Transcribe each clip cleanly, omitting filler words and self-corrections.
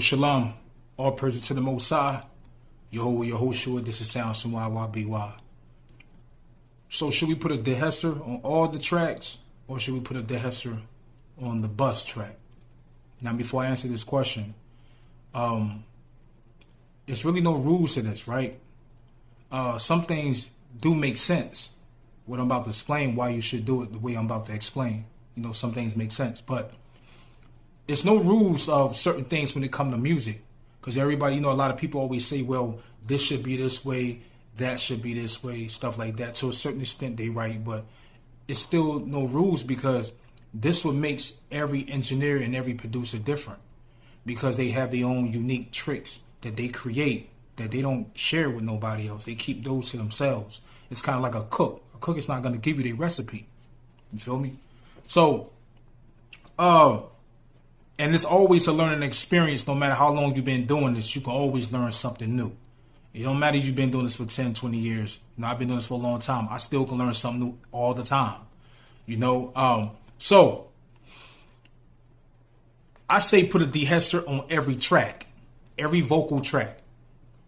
Shalom, all praise to the Most High. Yehoshua, this is Sounds from YYBY. So should we put a DeEsser on all the tracks, or should we put a DeEsser on the bus track? Now, before I answer this question, there's really no rules to this, right? Some things do make sense. What I'm about to explain, why you should do it the way I'm about to explain. You know, some things make sense, but there's no rules of certain things when it comes to music. Because everybody, you know, a lot of people always say, well, this should be this way, that should be this way, stuff like that. To a certain extent, they right, but it's still no rules, because this what makes every engineer and every producer different, because they have their own unique tricks that they create that they don't share with nobody else. They keep those to themselves. It's kind of like a cook. A cook is not going to give you their recipe. You feel me? So, and it's always a learning experience. No matter how long you've been doing this, you can always learn something new. It don't matter if you've been doing this for 10, 20 years. You know, I've been doing this for a long time. I still can learn something new all the time. You know, so I say put a DeEsser on every track, every vocal track.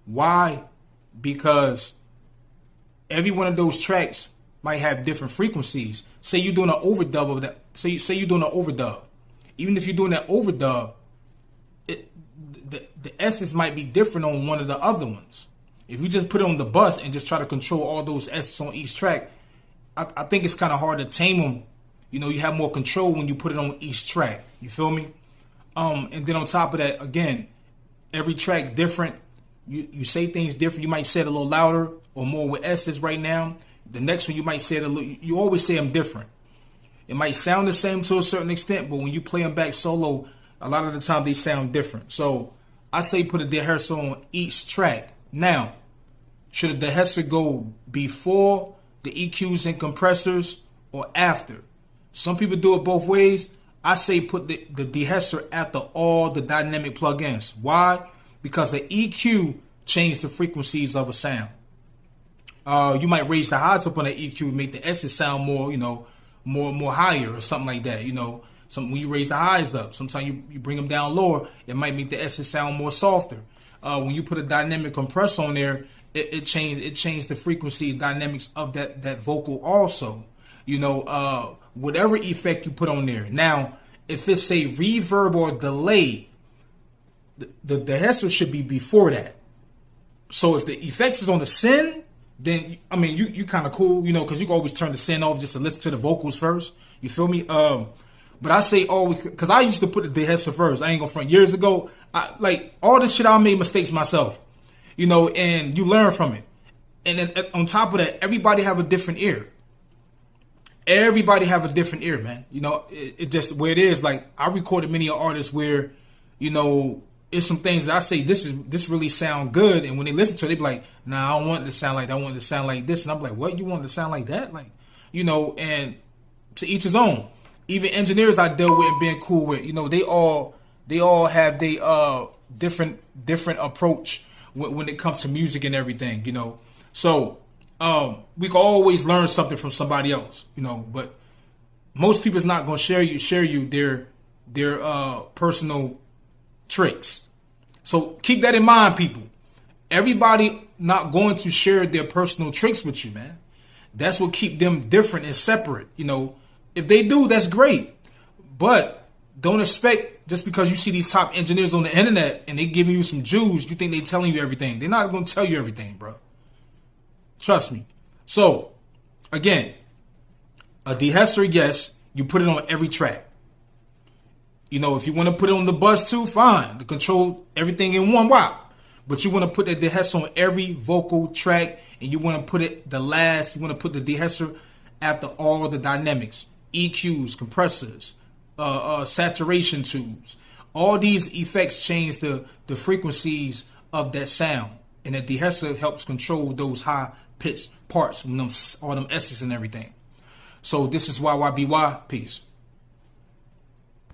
Why? Because every one of those tracks might have different frequencies. Say you're doing an overdub of that. Say you're doing an overdub. Even if you're doing that overdub, the S's might be different on one of the other ones. If you just put it on the bus and just try to control all those S's on each track, I think it's kind of hard to tame them. You know, you have more control when you put it on each track. You feel me? And then on top of that, again, every track different. You say things different. You might say it a little louder or more with S's right now. The next one you might say it a little. You always say them different. It might sound the same to a certain extent, but when you play them back solo, a lot of the time they sound different. So I say put a DeEsser on each track. Now, should a DeEsser go before the EQs and compressors or after? Some people do it both ways. I say put the DeEsser after all the dynamic plugins. Why? Because the EQ changes the frequencies of a sound. You might raise the highs up on the EQ, make the S's sound more, you know, more higher or something like that. You know, when you raise the highs up, sometimes you bring them down lower, it might make the S's sound more softer. When you put a dynamic compressor on there, it changed the frequency dynamics of that vocal also. You know, whatever effect you put on there. Now, if it's a reverb or delay, the DeEsser should be before that. So if the effects is on the send, then, I mean, you kind of cool, you know, because you can always turn the send off just to listen to the vocals first. You feel me? But I say always, because I used to put the DeEsser first. I ain't gonna front. Years ago, like all this shit, I made mistakes myself, you know, and you learn from it. And then on top of that, everybody have a different ear. Everybody have a different ear, man. You know, it just where it is. Like I recorded many artists where, you know, it's some things that I say this really sound good, and when they listen to it, they be like, nah, I don't want it to sound like that. I want it to sound like this, and I'm like, what? You want it to sound like that? Like, you know, and to each his own. Even engineers I dealt with and being cool with, you know, they all have their different approach when it comes to music and everything, you know. So we can always learn something from somebody else, you know. But most people's not gonna share you their personal tricks. So keep that in mind, people. Everybody not going to share their personal tricks with you, man. That's what keep them different and separate. You know, if they do, that's great. But don't expect just because you see these top engineers on the internet and they giving you some Jews, you think they telling you everything. They're not going to tell you everything, bro. Trust me. So, again, a DeEsser, yes, you put it on every track. You know, if you want to put it on the bus too, fine. To control everything in one wop. But you want to put that DeEsser on every vocal track, and you want to put it you want to put the DeEsser after all the dynamics, EQs, compressors, saturation tubes. All these effects change the frequencies of that sound. And the DeEsser helps control those high pitched parts from all them S's and everything. So this is YYBY. Peace.